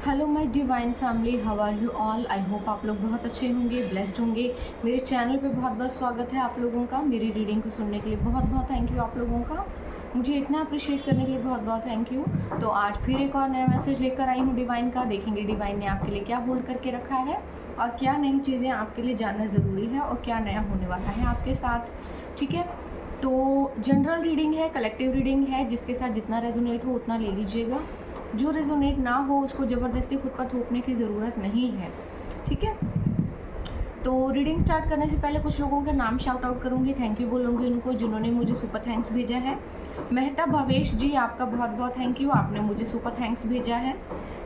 Hello my divine family, how are you all. I hope आप लोग बहुत अच्छे होंगे, ब्लेस्ड होंगे। मेरे चैनल पे बहुत बहुत स्वागत है आप लोगों का। मेरी रीडिंग को सुनने के लिए बहुत बहुत थैंक यू आप लोगों का। मुझे इतना अप्रिशिएट करने के लिए बहुत बहुत थैंक यू। तो आज फिर एक और नया मैसेज लेकर आई हूँ डिवाइन का। देखेंगे डिवाइन ने आपके लिए क्या होल्ड करके रखा है और क्या नई चीज़ें आपके लिए जानना ज़रूरी है और क्या नया होने वाला है आपके साथ। ठीक है, तो जनरल रीडिंग है, कलेक्टिव रीडिंग है, जिसके साथ जितना रेजोनेट हो उतना ले लीजिएगा। जो रेजोनेट ना हो उसको ज़बरदस्ती खुद पर थोपने की ज़रूरत नहीं है। ठीक है, तो रीडिंग स्टार्ट करने से पहले कुछ लोगों के नाम शाउट आउट करूँगी, थैंक यू बोलूँगी उनको जिन्होंने मुझे सुपर थैंक्स भेजा है। मेहता भावेश जी, आपका बहुत बहुत थैंक यू, आपने मुझे सुपर थैंक्स भेजा है।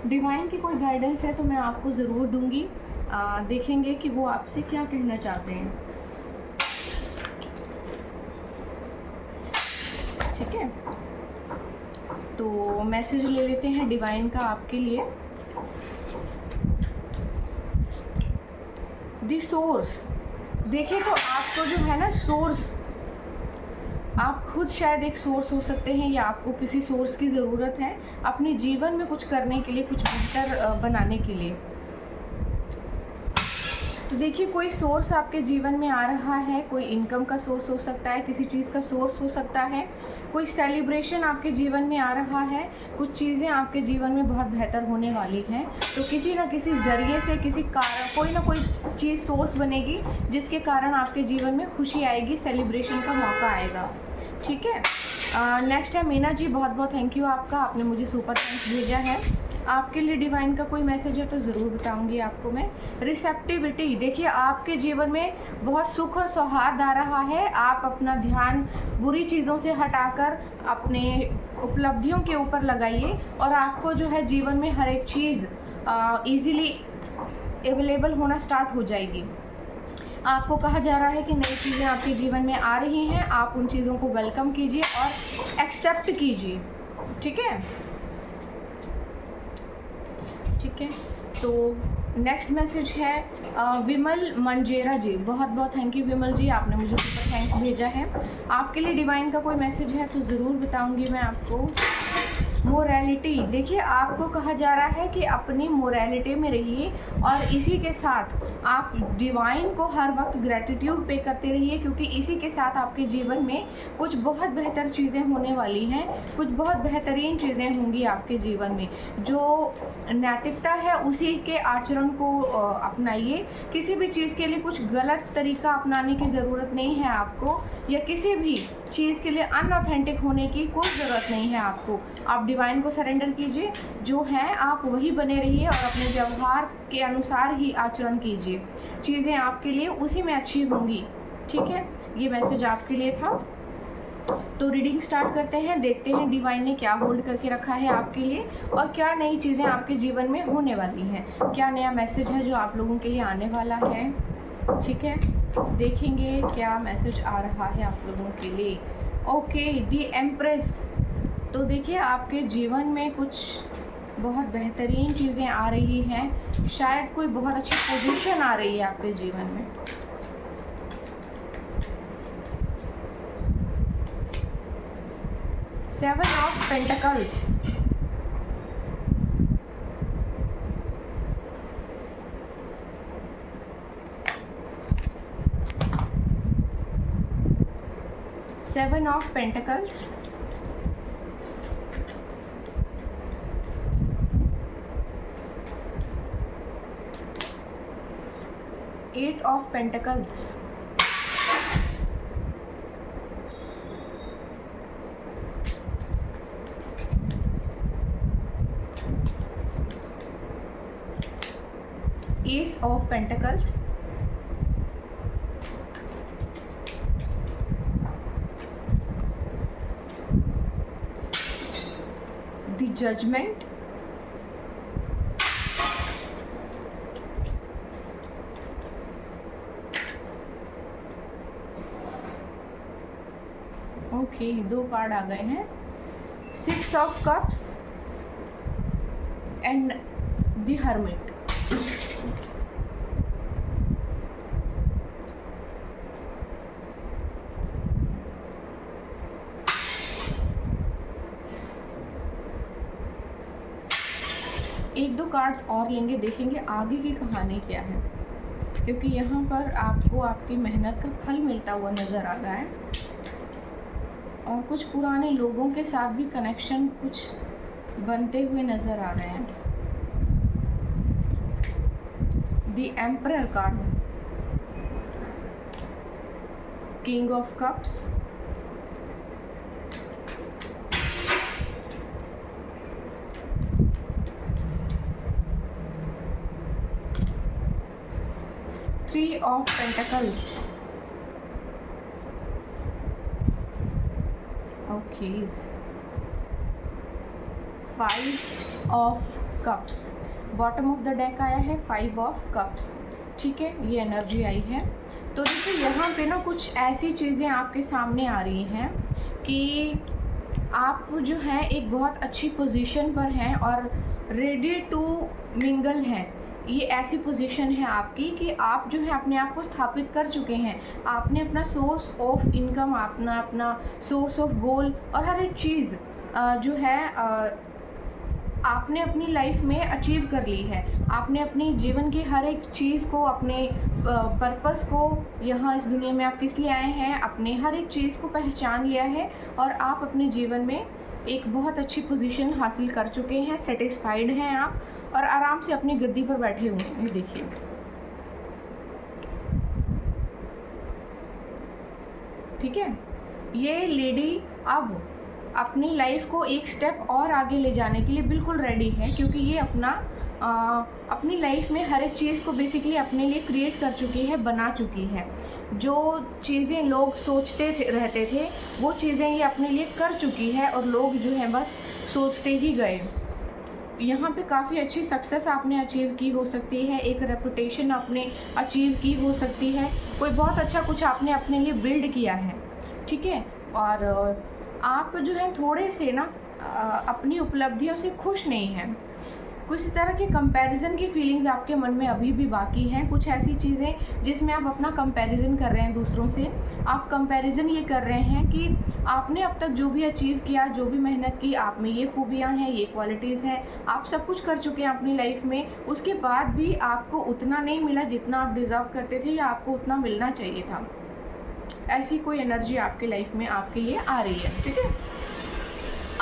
डिवाइन की कोई गाइडेंस है तो मैं आपको ज़रूर दूँगी। देखेंगे कि वो आपसे क्या कहना चाहते हैं। ठीक है, तो मैसेज ले लेते हैं डिवाइन का आपके लिए। दी सोर्स, देखिए तो आपको जो है ना सोर्स, आप खुद शायद एक सोर्स हो सकते हैं या आपको किसी सोर्स की ज़रूरत है अपने जीवन में कुछ करने के लिए, कुछ बेहतर बनाने के लिए। तो देखिए कोई सोर्स आपके जीवन में आ रहा है, कोई इनकम का सोर्स हो सकता है, किसी चीज़ का सोर्स हो सकता है, कोई सेलिब्रेशन आपके जीवन में आ रहा है, कुछ चीज़ें आपके जीवन में बहुत बेहतर होने वाली हैं। तो किसी ना किसी ज़रिए से, किसी कारण, कोई ना कोई चीज़ सोर्स बनेगी जिसके कारण आपके जीवन में खुशी आएगी, सेलिब्रेशन का मौका आएगा। ठीक है, नेक्स्ट है मीना जी, बहुत बहुत थैंक यू आपका, आपने मुझे सुपर थैंक्स भेजा है। आपके लिए डिवाइन का कोई मैसेज है तो ज़रूर बताऊंगी आपको मैं। रिसेप्टिविटी, देखिए आपके जीवन में बहुत सुख और सौहार्द आ रहा है। आप अपना ध्यान बुरी चीज़ों से हटाकर अपने उपलब्धियों के ऊपर लगाइए और आपको जो है जीवन में हर एक चीज़ ईज़िली अवेलेबल होना स्टार्ट हो जाएगी। आपको कहा जा रहा है कि नई चीज़ें आपके जीवन में आ रही हैं, आप उन चीज़ों को वेलकम कीजिए और एक्सेप्ट कीजिए। ठीक है, ठीक है, तो नेक्स्ट मैसेज है विमल मंजेरा जी, बहुत बहुत थैंक यू विमल जी, आपने मुझे सुपर थैंक्स भेजा है। आपके लिए डिवाइन का कोई मैसेज है तो ज़रूर बताऊंगी मैं आपको। मोरालिटी, देखिए आपको कहा जा रहा है कि अपनी मोरालिटी में रहिए और इसी के साथ आप डिवाइन को हर वक्त ग्रैटिट्यूड पे करते रहिए, क्योंकि इसी के साथ आपके जीवन में कुछ बहुत बेहतर चीज़ें होने वाली हैं, कुछ बहुत बेहतरीन चीज़ें होंगी आपके जीवन में। जो नैतिकता है उसी के आचरण को अपनाइए। किसी भी चीज़ के लिए कुछ गलत तरीका अपनाने की ज़रूरत नहीं है आपको, या किसी भी चीज़ के लिए अनऑथेंटिक होने की कोई ज़रूरत नहीं है आपको। आप डिवाइन को सरेंडर कीजिए, जो है आप वही बने रहिए और अपने व्यवहार के अनुसार ही आचरण कीजिए, चीज़ें आपके लिए उसी में अच्छी होंगी। ठीक है, ये मैसेज आपके लिए था। तो रीडिंग स्टार्ट करते हैं, देखते हैं डिवाइन ने क्या होल्ड करके रखा है आपके लिए और क्या नई चीज़ें आपके जीवन में होने वाली हैं, क्या नया मैसेज है जो आप लोगों के लिए आने वाला है। ठीक है, देखेंगे क्या मैसेज आ रहा है आप लोगों के लिए। ओके, दी एम्प्रेस, तो देखिए आपके जीवन में कुछ बहुत बेहतरीन चीज़ें आ रही हैं, शायद कोई बहुत अच्छी पोजीशन आ रही है आपके जीवन में। Seven of pentacles, seven of pentacles, eight of pentacles, ace of pentacles, the judgement, okay, दो कार्ड आ गए हैं, six of cups and the hermit. एक दो कार्ड्स और लेंगे, देखेंगे आगे की कहानी क्या है, क्योंकि यहाँ पर आपको आपकी मेहनत का फल मिलता हुआ नज़र आ रहा है और कुछ पुराने लोगों के साथ भी कनेक्शन कुछ बनते हुए नज़र आ रहे हैं। The emperor card, king of cups, three of pentacles, okay, five of cups, bottom of the deck आया है फाइव ऑफ कप्स। ठीक है, ये एनर्जी आई है। तो देखिए यहाँ पे ना कुछ ऐसी चीज़ें आपके सामने आ रही हैं कि आप जो है एक बहुत अच्छी पोजीशन पर हैं और रेडी टू मिंगल हैं। ये ऐसी पोजीशन है आपकी कि आप जो है अपने आप को स्थापित कर चुके हैं। आपने अपना सोर्स ऑफ इनकम, अपना सोर्स ऑफ गोल और हर एक चीज़ जो है आपने अपनी लाइफ में अचीव कर ली है। आपने अपनी जीवन की हर एक चीज़ को, अपने पर्पस को, यहाँ इस दुनिया में आप किस लिए आए हैं, अपने हर एक चीज़ को पहचान लिया है और आप अपने जीवन में एक बहुत अच्छी पोजीशन हासिल कर चुके हैं। सेटिस्फाइड हैं आप और आराम से अपनी गद्दी पर बैठे हुए हैं। ये देखिए, ठीक है, ये लेडी अब अपनी लाइफ को एक स्टेप और आगे ले जाने के लिए बिल्कुल रेडी है, क्योंकि ये अपनी लाइफ में हर एक चीज़ को बेसिकली अपने लिए क्रिएट कर चुकी है, बना चुकी है। जो चीज़ें लोग सोचते रहते थे वो चीज़ें ये अपने लिए कर चुकी है और लोग जो हैं बस सोचते ही गए। यहाँ पे काफ़ी अच्छी सक्सेस आपने अचीव की हो सकती है, एक रेपुटेशन आपने अचीव की हो सकती है, कोई बहुत अच्छा कुछ आपने अपने लिए बिल्ड किया है। ठीक है, और आप जो है थोड़े से ना अपनी उपलब्धियों से खुश नहीं हैं। कुछ तरह के कंपैरिजन की फीलिंग्स आपके मन में अभी भी बाकी हैं। कुछ ऐसी चीज़ें जिसमें आप अपना कंपैरिजन कर रहे हैं दूसरों से। आप कंपैरिजन ये कर रहे हैं कि आपने अब तक जो भी अचीव किया, जो भी मेहनत की, आप में ये खूबियाँ हैं, ये क्वालिटीज़ हैं, आप सब कुछ कर चुके हैं अपनी लाइफ में, उसके बाद भी आपको उतना नहीं मिला जितना आप डिज़र्व करते थे या आपको उतना मिलना चाहिए था। ऐसी कोई एनर्जी आपके लाइफ में आपके लिए आ रही है। ठीक है,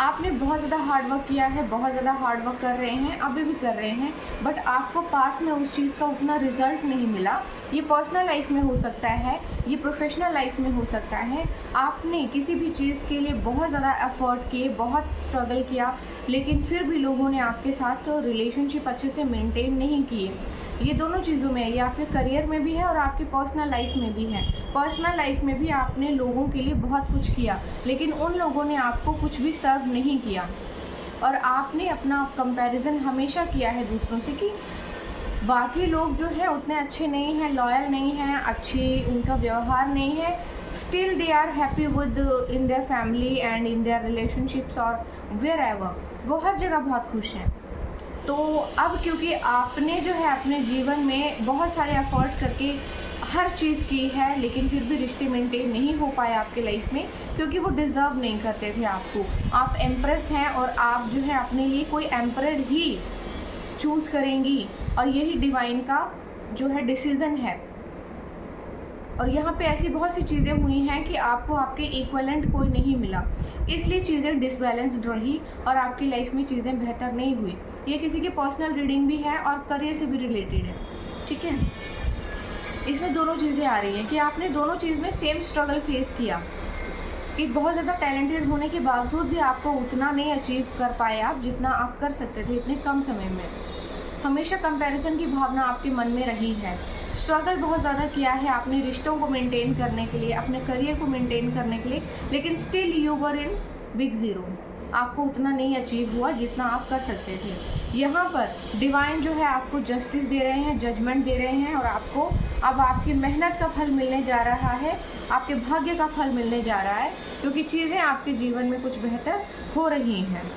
आपने बहुत ज़्यादा हार्ड वर्क किया है, बहुत ज़्यादा हार्ड वर्क कर रहे हैं, अभी भी कर रहे हैं, बट आपको पास में उस चीज़ का उतना रिजल्ट नहीं मिला। ये पर्सनल लाइफ में हो सकता है, ये प्रोफेशनल लाइफ में हो सकता है। आपने किसी भी चीज़ के लिए बहुत ज़्यादा एफर्ट किए, बहुत स्ट्रगल किया, लेकिन फिर भी लोगों ने आपके साथ रिलेशनशिप अच्छे से मेंटेन नहीं किए। ये दोनों चीज़ों में, ये आपके करियर में भी है और आपकी पर्सनल लाइफ में भी है। पर्सनल लाइफ में भी आपने लोगों के लिए बहुत कुछ किया, लेकिन उन लोगों ने आपको कुछ भी सर्व नहीं किया और आपने अपना कंपैरिजन हमेशा किया है दूसरों से कि बाकी लोग जो हैं उतने अच्छे नहीं हैं, लॉयल नहीं हैं, अच्छी उनका व्यवहार नहीं है, still they are happy with in their family and in their relationships और वेयर एवर, वो हर जगह बहुत खुश हैं। तो अब क्योंकि आपने जो है अपने जीवन में बहुत सारे एफर्ट करके हर चीज़ की है, लेकिन फिर भी रिश्ते मेंटेन नहीं हो पाए आपके लाइफ में, क्योंकि वो डिज़र्व नहीं करते थे आपको। आप एम्प्रेस हैं और आप जो है अपने लिए कोई एम्परर ही चूज़ करेंगी और यही डिवाइन का जो है डिसीज़न है। और यहाँ पे ऐसी बहुत सी चीज़ें हुई हैं कि आपको आपके इक्वलेंट कोई नहीं मिला, इसलिए चीज़ें डिसबैलेंस्ड रही और आपकी लाइफ में चीज़ें बेहतर नहीं हुई। ये किसी की पर्सनल रीडिंग भी है और करियर से भी रिलेटेड है। ठीक है, इसमें दोनों चीज़ें आ रही हैं कि आपने दोनों चीज़ में सेम स्ट्रगल फेस किया कि बहुत ज़्यादा टैलेंटेड होने के बावजूद भी आपको उतना नहीं अचीव कर पाए आप जितना आप कर सकते थे इतने कम समय में। हमेशा कंपैरिजन की भावना आपके मन में रही है। स्ट्रगल बहुत ज़्यादा किया है आपने रिश्तों को मेंटेन करने के लिए, अपने करियर को मेंटेन करने के लिए, लेकिन still you were in big zero. आपको उतना नहीं अचीव हुआ जितना आप कर सकते थे। यहाँ पर डिवाइन जो है आपको जस्टिस दे रहे हैं, जजमेंट दे रहे हैं और आपको अब आपकी मेहनत का फल मिलने जा रहा है, आपके भाग्य का फल मिलने जा रहा है, क्योंकि चीज़ें आपके जीवन में कुछ बेहतर हो रही हैं।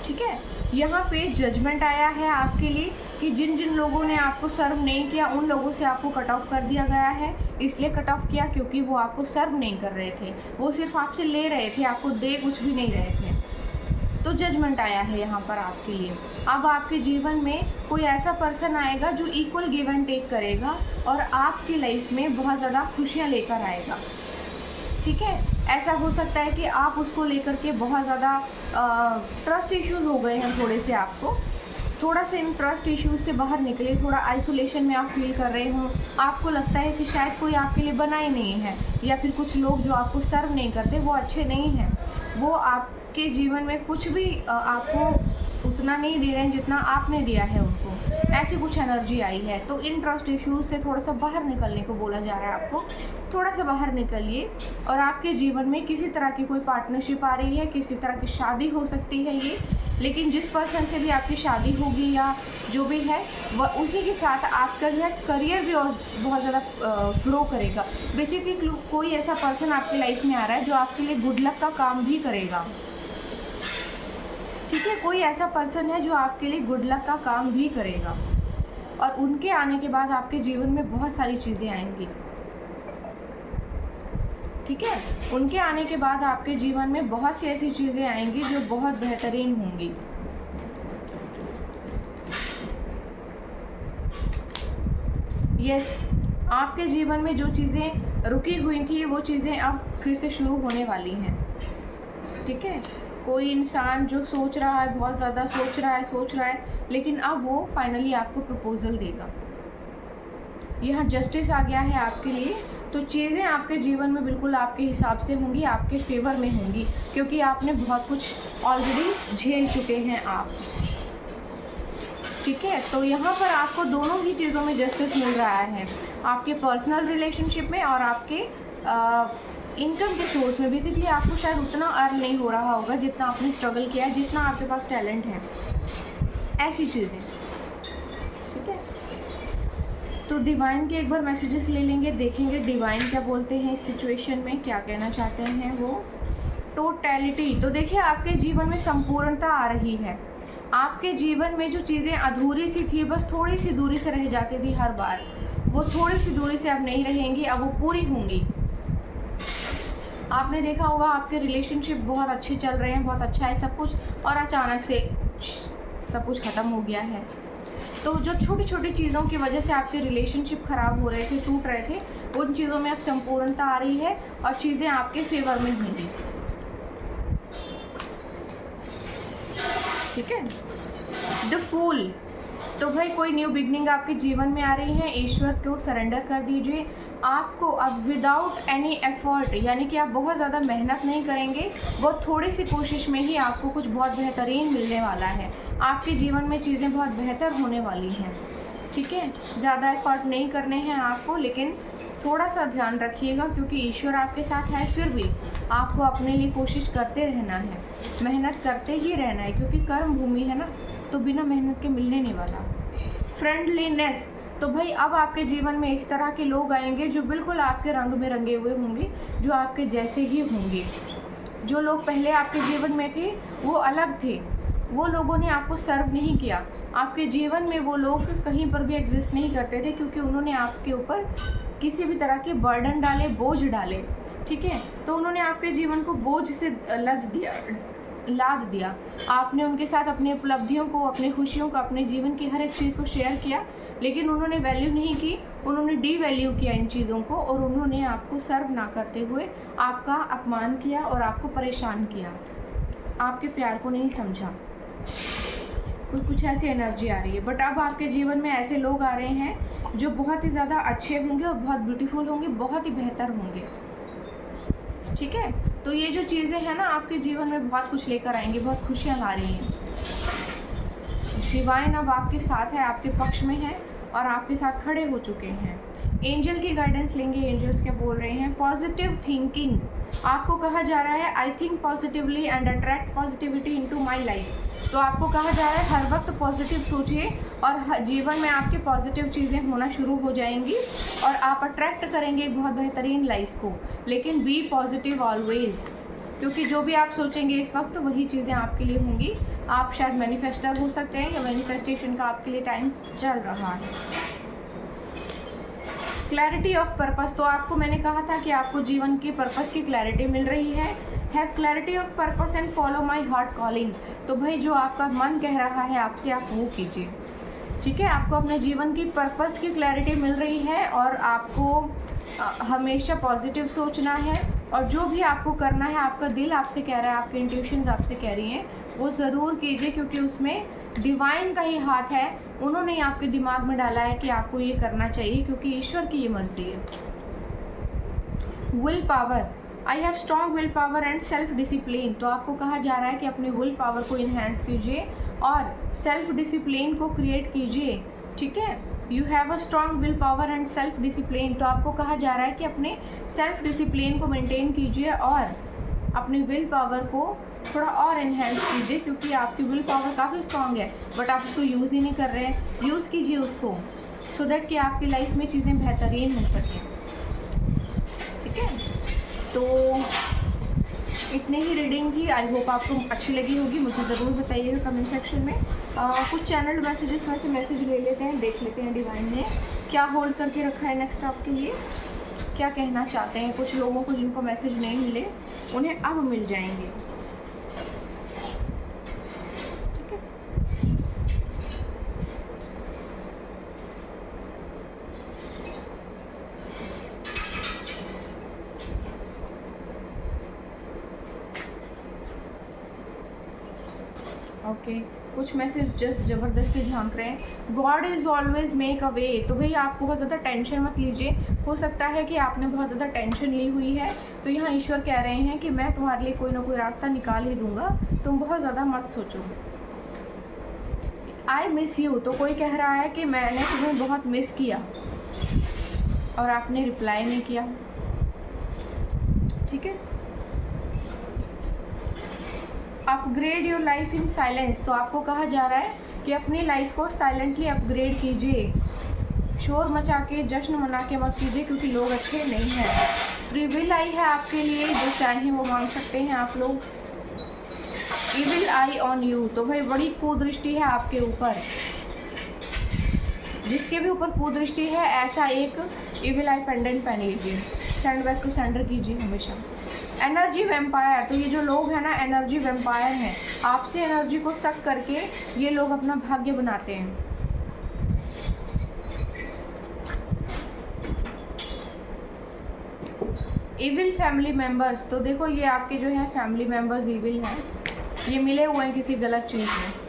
ठीक है, यहाँ पे जजमेंट आया है आपके लिए कि जिन जिन लोगों ने आपको सर्व नहीं किया उन लोगों से आपको कट ऑफ कर दिया गया है। इसलिए कट ऑफ किया क्योंकि वो आपको सर्व नहीं कर रहे थे, वो सिर्फ आपसे ले रहे थे, आपको दे कुछ भी नहीं रहे थे। तो जजमेंट आया है यहाँ पर आपके लिए। अब आपके जीवन में कोई ऐसा पर्सन आएगा जो इक्वल गिव एंड टेक करेगा और आपकी लाइफ में बहुत ज़्यादा खुशियाँ लेकर आएगा। ठीक है, ऐसा हो सकता है कि आप उसको लेकर के बहुत ज़्यादा ट्रस्ट इश्यूज़ हो गए हैं, थोड़े से आपको थोड़ा सा इन ट्रस्ट इश्यूज से बाहर निकले, थोड़ा आइसोलेशन में आप फील कर रहे हो, आपको लगता है कि शायद कोई आपके लिए बना ही नहीं है, या फिर कुछ लोग जो आपको सर्व नहीं करते वो अच्छे नहीं हैं, वो आपके जीवन में कुछ भी आपको उतना नहीं दे रहे हैं जितना आपने दिया है उनको, ऐसी कुछ एनर्जी आई है। तो इन ट्रस्ट इश्यूज से थोड़ा सा बाहर निकलने को बोला जा रहा है आपको, थोड़ा सा बाहर निकलिए। और आपके जीवन में किसी तरह की कोई पार्टनरशिप आ रही है, किसी तरह की शादी हो सकती है ये, लेकिन जिस पर्सन से भी आपकी शादी होगी या जो भी है वह उसी के साथ आपका जो है करियर भी और बहुत ज़्यादा ग्रो करेगा। बेसिकली कोई ऐसा पर्सन आपकी लाइफ में आ रहा है जो आपके लिए गुड लक का काम भी करेगा। ठीक है, कोई ऐसा पर्सन है जो आपके लिए गुड लक का काम भी करेगा, और उनके आने के बाद आपके जीवन में बहुत सारी चीज़ें आएंगी। ठीक है, उनके आने के बाद आपके जीवन में बहुत सी ऐसी चीज़ें आएंगी जो बहुत बेहतरीन होंगी। यस, आपके जीवन में जो चीज़ें रुकी हुई थी वो चीज़ें अब फिर से शुरू होने वाली हैं। ठीक है, कोई इंसान जो सोच रहा है, बहुत ज़्यादा सोच रहा है, लेकिन अब वो फाइनली आपको प्रपोजल देगा। यहाँ जस्टिस आ गया है आपके लिए, तो चीज़ें आपके जीवन में बिल्कुल आपके हिसाब से होंगी, आपके फेवर में होंगी, क्योंकि आपने बहुत कुछ ऑलरेडी झेल चुके हैं आप। ठीक है, तो यहाँ पर आपको दोनों ही चीज़ों में जस्टिस मिल रहा है, आपके पर्सनल रिलेशनशिप में और आपके इनकम के सोर्स में। बेसिकली आपको शायद उतना अर्न नहीं हो रहा होगा जितना आपने स्ट्रगल किया है, जितना आपके पास टैलेंट है, ऐसी चीज़ें। ठीक है, तो डिवाइन के एक बार मैसेजेस ले लेंगे, देखेंगे डिवाइन क्या बोलते हैं इस सिचुएशन में, क्या कहना चाहते हैं वो। टोटैलिटी, तो देखिए आपके जीवन में संपूर्णता आ रही है। आपके जीवन में जो चीज़ें अधूरी सी थी, बस थोड़ी सी दूरी से रह जाती थी हर बार, वो थोड़ी सी दूरी से अब नहीं रहेंगी, अब वो पूरी होंगी। आपने देखा होगा आपके रिलेशनशिप बहुत अच्छे चल रहे हैं, बहुत अच्छा है सब कुछ, और अचानक से सब कुछ ख़त्म हो गया है। तो जो छोटी छोटी चीज़ों की वजह से आपके रिलेशनशिप ख़राब हो रहे थे, टूट रहे थे, उन चीज़ों में अब संपूर्णता आ रही है और चीज़ें आपके फेवर में होंगी। ठीक है, द फूल, तो भाई कोई न्यू बिगनिंग आपके जीवन में आ रही है। ईश्वर को सरेंडर कर दीजिए। आपको अब विदाउट एनी एफर्ट, यानी कि आप बहुत ज़्यादा मेहनत नहीं करेंगे, बहुत थोड़ी सी कोशिश में ही आपको कुछ बहुत बेहतरीन मिलने वाला है। आपके जीवन में चीज़ें बहुत बेहतर होने वाली हैं। ठीक है, ज़्यादा एफर्ट नहीं करने हैं आपको, लेकिन थोड़ा सा ध्यान रखिएगा, क्योंकि ईश्वर आपके साथ है। फिर भी आपको अपने लिए कोशिश करते रहना है, मेहनत करते ही रहना है, क्योंकि कर्म भूमि है ना, तो बिना मेहनत के मिलने नहीं वाला। फ्रेंडलीनेस, तो भाई अब आपके जीवन में इस तरह के लोग आएंगे जो बिल्कुल आपके रंग में रंगे हुए होंगे, जो आपके जैसे ही होंगे। जो लोग पहले आपके जीवन में थे वो अलग थे, वो लोगों ने आपको सर्व नहीं किया। आपके जीवन में वो लोग कहीं पर भी एग्जिस्ट नहीं करते थे, क्योंकि उन्होंने आपके ऊपर किसी भी तरह के बर्डन डाले, बोझ डाले। ठीक है, तो उन्होंने आपके जीवन को बोझ से लाद दिया। आपने उनके साथ अपनी उपलब्धियों को, अपनी खुशियों को, अपने जीवन की हर एक चीज़ को शेयर किया, लेकिन उन्होंने वैल्यू नहीं की, उन्होंने डी वैल्यू किया इन चीज़ों को, और उन्होंने आपको सर्व ना करते हुए आपका अपमान किया और आपको परेशान किया, आपके प्यार को नहीं समझा। कुछ ऐसी एनर्जी आ रही है। बट अब आपके जीवन में ऐसे लोग आ रहे हैं जो बहुत ही ज़्यादा अच्छे होंगे और बहुत ब्यूटीफुल होंगे, बहुत ही बेहतर होंगे। ठीक है, तो ये जो चीज़ें हैं ना आपके जीवन में बहुत कुछ लेकर आएंगी, बहुत खुशियाँ ला रही हैं। डिवाइन अब आपके साथ है, आपके पक्ष में है और आपके साथ खड़े हो चुके हैं। एंजल की गाइडेंस लेंगे। एंजल्स क्या बोल रहे हैं? पॉजिटिव थिंकिंग, आपको कहा जा रहा है I think positively and attract positivity into my life. तो आपको कहा जा रहा है हर वक्त पॉजिटिव सोचिए और जीवन में आपके पॉजिटिव चीज़ें होना शुरू हो जाएंगी और आप अट्रैक्ट करेंगे एक बहुत बेहतरीन लाइफ को। लेकिन बी पॉजिटिव ऑलवेज, क्योंकि जो भी आप सोचेंगे इस वक्त वही चीज़ें आपके लिए होंगी। आप शायद मैनिफेस्टर हो सकते हैं या मैनिफेस्टेशन का आपके लिए टाइम चल रहा है। क्लैरिटी ऑफ पर्पस, तो आपको मैंने कहा था कि आपको जीवन के पर्पस की क्लैरिटी मिल रही है। Have clarity of purpose and follow my heart calling. तो भाई जो आपका मन कह रहा है आपसे, आप वो कीजिए। ठीक है, आपको अपने जीवन की पर्पस की क्लैरिटी मिल रही है और आपको हमेशा पॉजिटिव सोचना है, और जो भी आपको करना है आपका दिल आपसे कह रहा है, आपकी इंट्यूशंस आपसे कह रही हैं, वो ज़रूर कीजिए, क्योंकि उसमें डिवाइन का ही हाथ है। उन्होंने ही आपके दिमाग में डाला है कि आपको ये करना चाहिए, क्योंकि ईश्वर की ये मर्जी है। Will power, I have strong will power and self discipline. तो आपको कहा जा रहा है कि अपने विल पावर को इन्हेंस कीजिए और सेल्फ डिसिप्लिन को क्रिएट कीजिए। ठीक है, you have a strong will power and self discipline. तो आपको कहा जा रहा है कि अपने सेल्फ डिसिप्लिन को मेंटेन कीजिए और अपने विल पावर को थोड़ा और इन्हेंस कीजिए, क्योंकि आपकी विल पावर काफ़ी स्ट्रॉन्ग है बट आप उसको यूज़ ही नहीं कर रहे हैं। यूज़ कीजिए उसको, सो दैट कि आपकी लाइफ में चीज़ें बेहतरीन हो सकें। ठीक है, तो इतनी ही रीडिंग थी। आई होप आपको अच्छी लगी होगी, मुझे ज़रूर बताइएगा कमेंट सेक्शन में। कुछ चैनल मैसेजेस में से मैसेज ले लेते हैं, देख लेते हैं डिवाइन ने क्या होल्ड करके रखा है नेक्स्ट आपके लिए, क्या कहना चाहते हैं। कुछ लोगों को जिनको मैसेज नहीं मिले उन्हें अब मिल जाएंगे। ठीक है, ओके, कुछ मैसेज जस्ट ज़बरदस्ती झांक रहे हैं। God is always make a way. तो भाई आप बहुत ज़्यादा टेंशन मत लीजिए। हो सकता है कि आपने बहुत ज़्यादा टेंशन ली हुई है, तो यहाँ ईश्वर कह रहे हैं कि मैं तुम्हारे लिए कोई ना कोई रास्ता निकाल ही दूंगा, तुम बहुत ज़्यादा मत सोचो। आई मिस यू, तो कोई कह रहा है कि मैंने तुम्हें बहुत मिस किया और आपने रिप्लाई नहीं किया। ठीक है, upgrade your life in silence. तो आपको कहा जा रहा है कि अपनी लाइफ को साइलेंटली अपग्रेड कीजिए, शोर मचा के जश्न मना के मत कीजिए, क्योंकि लोग अच्छे नहीं हैं। फ्री विल आई है आपके लिए, जो चाहें वो मांग सकते हैं आप लोग। इविल आई ऑन यू, तो भाई बड़ी कुदृष्टि है आपके ऊपर। जिसके भी ऊपर कुदृष्टि है ऐसा एक इविल आई पेंडेंट पहन लीजिए, सेंड बैक टू सेंडर कीजिए हमेशा। एनर्जी वेम्पायर, तो ये जो लोग हैं ना एनर्जी वेम्पायर हैं, आपसे एनर्जी को सक करके ये लोग अपना भाग्य बनाते हैं। इविल फैमिली मेंबर्स, तो देखो ये आपके जो हैं फैमिली मेंबर्स इविल हैं, ये मिले हुए हैं किसी गलत चीज़ में।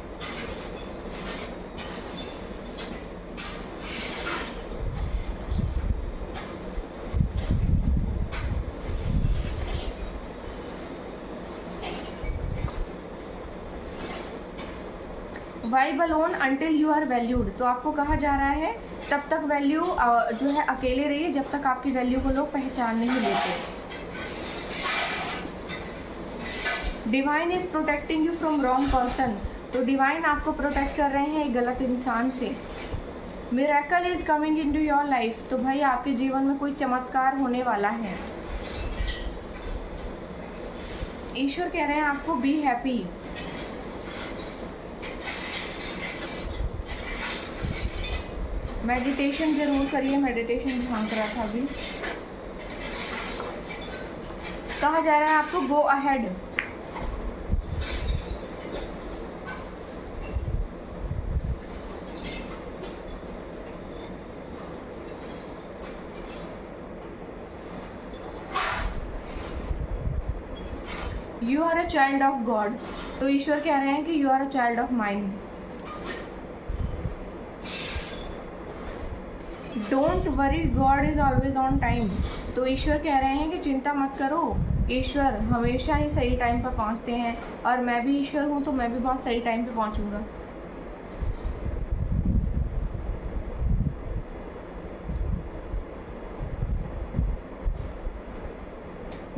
Vibe alone until you are valued, तो आपको कहा जा रहा है तब तक वैल्यू जो है अकेले रहिए जब तक आपकी वैल्यू को लोग पहचान नहीं लेते। Divine is protecting you from wrong person, तो डिवाइन आपको प्रोटेक्ट कर रहे हैं एक गलत इंसान से। Miracle is coming into your life, तो भाई आपके जीवन में कोई चमत्कार होने वाला है। ईश्वर कह रहे हैं आपको बी हैप्पी। मेडिटेशन ज़रूर करिए, मेडिटेशन झांक रहा था अभी। कहा जा रहा है आपको go ahead. You are a child of God, तो ईश्वर कह रहे हैं कि you are a child of mind. Don't worry God is always on time, तो ईश्वर कह रहे हैं कि चिंता मत करो, ईश्वर हमेशा ही सही टाइम पर पहुंचते हैं, और मैं भी ईश्वर हूं तो मैं भी बहुत सही टाइम पे पहुंचूंगा।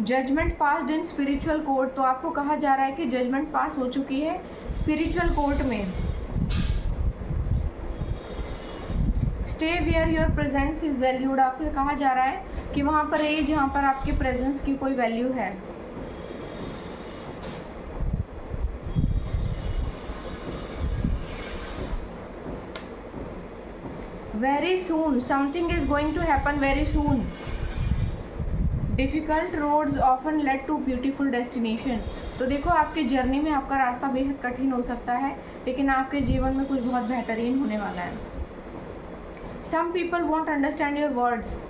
Judgement passed in spiritual court, तो आपको कहा जा रहा है कि जजमेंट पास हो चुकी है स्पिरिचुअल कोर्ट में। Stay where your presence is valued, आपको कहा जा रहा है कि वहाँ पर रहिए जहाँ पर आपके प्रेजेंस की कोई वैल्यू है। Very soon, something is going to happen very soon. Difficult roads often lead to beautiful destination. तो देखो आपके जर्नी में आपका रास्ता बेहद कठिन हो सकता है, लेकिन आपके जीवन में कुछ बहुत बेहतरीन होने वाला है। Some people won't understand your words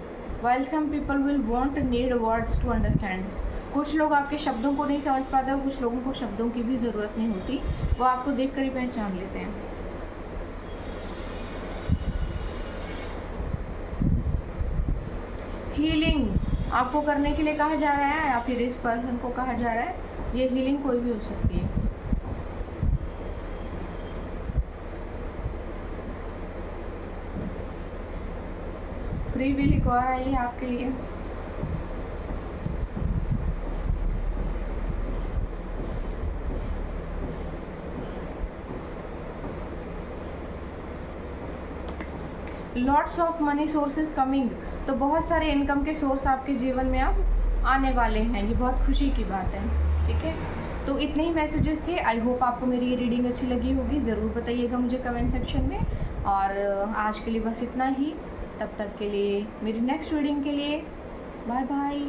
while some people will won't need words to understand. कुछ लोग आपके शब्दों को नहीं समझ पाते और कुछ लोगों को शब्दों की भी ज़रूरत नहीं होती, वो आपको देख कर ही पहचान लेते हैं। हीलिंग आपको करने के लिए कहा जा रहा है या फिर इस पर्सन को कहा जा रहा है, ये हीलिंग कोई भी हो सकती है। फ्री विल एक और आई है आपके लिए। Lots of money sources coming. तो बहुत सारे इनकम के सोर्स आपके जीवन में अब आने वाले हैं, ये बहुत खुशी की बात है। ठीक है, तो इतने ही मैसेजेस थे। आई होप आपको मेरी ये रीडिंग अच्छी लगी होगी, ज़रूर बताइएगा मुझे कमेंट सेक्शन में। और आज के लिए बस इतना ही, तब तक के लिए मेरी नेक्स्ट रीडिंग के लिए बाय बाय।